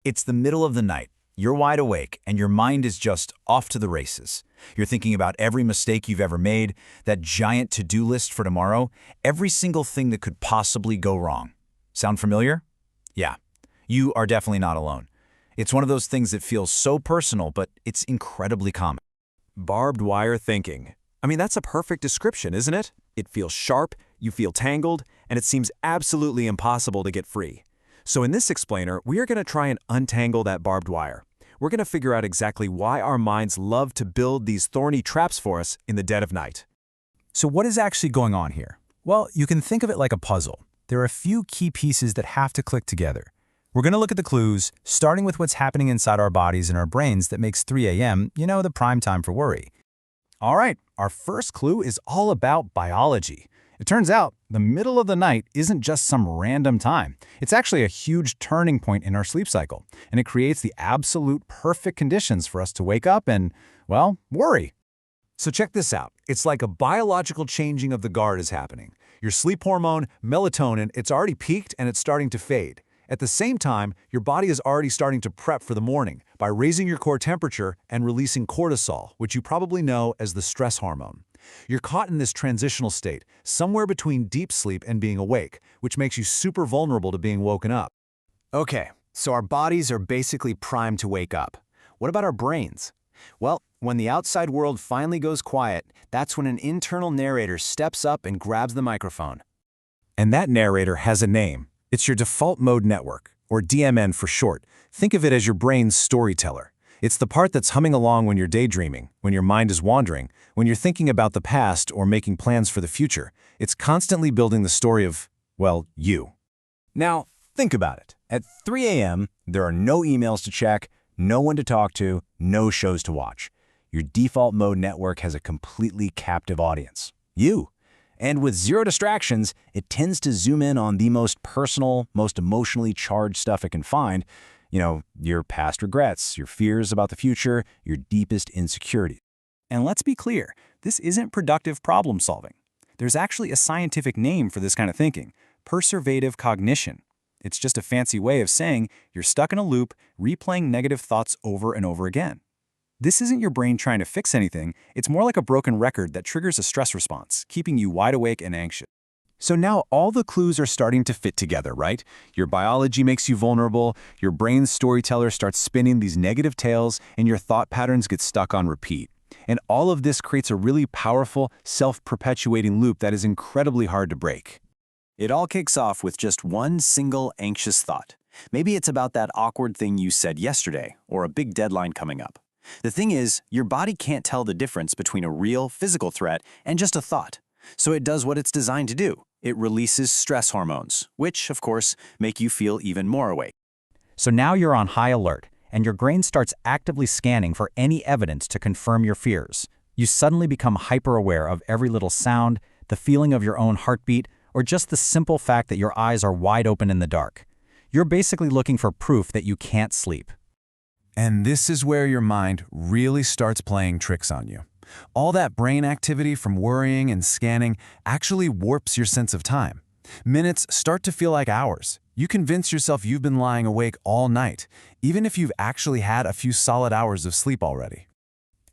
It's the middle of the night. You're wide awake, and your mind is just off to the races. You're thinking about every mistake you've ever made, that giant to-do list for tomorrow, every single thing that could possibly go wrong. Sound familiar? Yeah, you are definitely not alone. It's one of those things that feels so personal, but it's incredibly common. Barbed wire thinking. I mean, that's a perfect description, isn't it? It feels sharp, you feel tangled, and it seems absolutely impossible to get free. So in this explainer, we are going to try and untangle that barbed wire. We're going to figure out exactly why our minds love to build these thorny traps for us in the dead of night. So what is actually going on here? Well, you can think of it like a puzzle. There are a few key pieces that have to click together. We're going to look at the clues, starting with what's happening inside our bodies and our brains that makes 3 a.m., the prime time for worry. All right, our first clue is all about biology. It turns out the middle of the night isn't just some random time. It's actually a huge turning point in our sleep cycle, and it creates the absolute perfect conditions for us to wake up and, well, worry. So check this out. It's like a biological changing of the guard is happening. Your sleep hormone, melatonin, it's already peaked and it's starting to fade. At the same time, your body is already starting to prep for the morning by raising your core temperature and releasing cortisol, which you probably know as the stress hormone. You're caught in this transitional state, somewhere between deep sleep and being awake, which makes you super vulnerable to being woken up. Okay, so our bodies are basically primed to wake up. What about our brains? Well, when the outside world finally goes quiet, that's when an internal narrator steps up and grabs the microphone. And that narrator has a name. It's your default mode network, or DMN for short. Think of it as your brain's storyteller. It's the part that's humming along when you're daydreaming, when your mind is wandering, when you're thinking about the past or making plans for the future. It's constantly building the story of, well, you. Now, think about it. At 3 a.m., there are no emails to check, no one to talk to, no shows to watch. Your default mode network has a completely captive audience, you. And with zero distractions, it tends to zoom in on the most personal, most emotionally charged stuff it can find, your past regrets, your fears about the future, your deepest insecurities. And let's be clear, this isn't productive problem solving. There's actually a scientific name for this kind of thinking, perservative cognition. It's just a fancy way of saying you're stuck in a loop, replaying negative thoughts over and over again. This isn't your brain trying to fix anything, it's more like a broken record that triggers a stress response, keeping you wide awake and anxious. So now all the clues are starting to fit together, right? Your biology makes you vulnerable, your brain's storyteller starts spinning these negative tales, and your thought patterns get stuck on repeat. And all of this creates a really powerful, self-perpetuating loop that is incredibly hard to break. It all kicks off with just one single anxious thought. Maybe it's about that awkward thing you said yesterday, or a big deadline coming up. The thing is, your body can't tell the difference between a real, physical threat and just a thought. So it does what it's designed to do. It releases stress hormones, which, of course, make you feel even more awake. So now you're on high alert, and your brain starts actively scanning for any evidence to confirm your fears. You suddenly become hyper-aware of every little sound, the feeling of your own heartbeat, or just the simple fact that your eyes are wide open in the dark. You're basically looking for proof that you can't sleep. And this is where your mind really starts playing tricks on you. All that brain activity from worrying and scanning actually warps your sense of time. Minutes start to feel like hours. You convince yourself you've been lying awake all night, even if you've actually had a few solid hours of sleep already.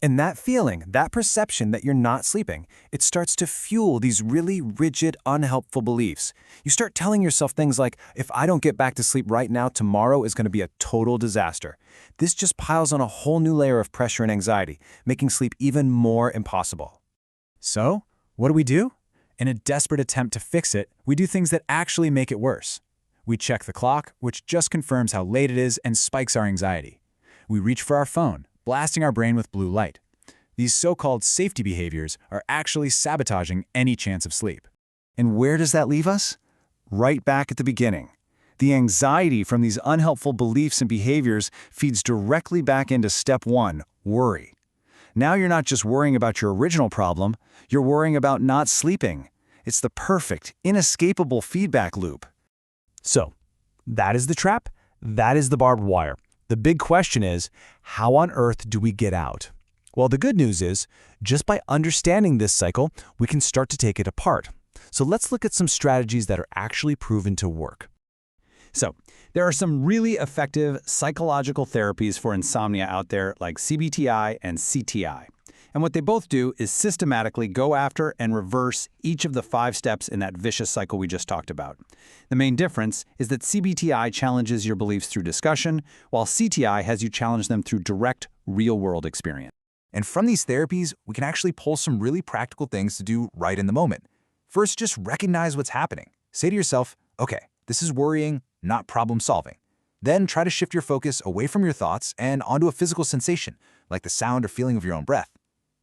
And that feeling, that perception that you're not sleeping, it starts to fuel these really rigid, unhelpful beliefs. You start telling yourself things like, if I don't get back to sleep right now, tomorrow is going to be a total disaster. This just piles on a whole new layer of pressure and anxiety, making sleep even more impossible. So, what do? In a desperate attempt to fix it, we do things that actually make it worse. We check the clock, which just confirms how late it is and spikes our anxiety. We reach for our phone, blasting our brain with blue light. These so-called safety behaviors are actually sabotaging any chance of sleep. And where does that leave us? Right back at the beginning. The anxiety from these unhelpful beliefs and behaviors feeds directly back into step 1, worry. Now you're not just worrying about your original problem, you're worrying about not sleeping. It's the perfect, inescapable feedback loop. So, that is the trap, that is the barbed wire. The big question is, how on earth do we get out? Well, the good news is, just by understanding this cycle, we can start to take it apart. So let's look at some strategies that are actually proven to work. So, there are some really effective psychological therapies for insomnia out there like CBTI and CTI. And what they both do is systematically go after and reverse each of the 5 steps in that vicious cycle we just talked about. The main difference is that CBTI challenges your beliefs through discussion, while CTI has you challenge them through direct, real-world experience. And from these therapies, we can actually pull some really practical things to do right in the moment. First, just recognize what's happening. Say to yourself, okay, this is worrying, not problem solving. Then try to shift your focus away from your thoughts and onto a physical sensation, like the sound or feeling of your own breath.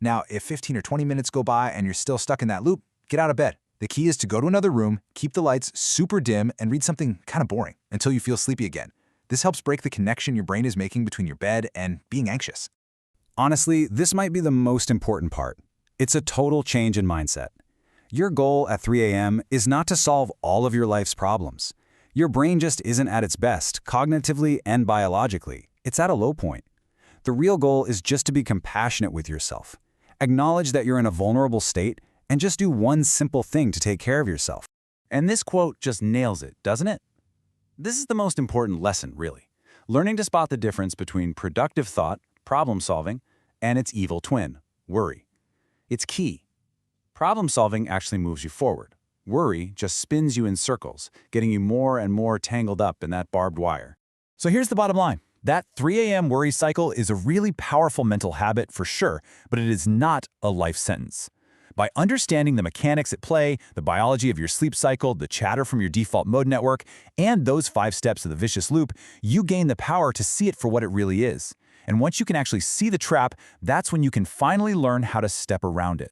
Now, if 15 or 20 minutes go by and you're still stuck in that loop, get out of bed. The key is to go to another room, keep the lights super dim, and read something kind of boring until you feel sleepy again. This helps break the connection your brain is making between your bed and being anxious. Honestly, this might be the most important part. It's a total change in mindset. Your goal at 3 a.m. is not to solve all of your life's problems. Your brain just isn't at its best, cognitively and biologically. It's at a low point. The real goal is just to be compassionate with yourself. Acknowledge that you're in a vulnerable state and just do one simple thing to take care of yourself. And this quote just nails it, doesn't it? This is the most important lesson, really. Learning to spot the difference between productive thought, problem solving, and its evil twin, worry. It's key. Problem solving actually moves you forward. Worry just spins you in circles, getting you more and more tangled up in that barbed wire. So here's the bottom line. That 3 a.m. worry cycle is a really powerful mental habit for sure, but it is not a life sentence. By understanding the mechanics at play, the biology of your sleep cycle, the chatter from your default mode network, and those 5 steps of the vicious loop, you gain the power to see it for what it really is. And once you can actually see the trap, that's when you can finally learn how to step around it.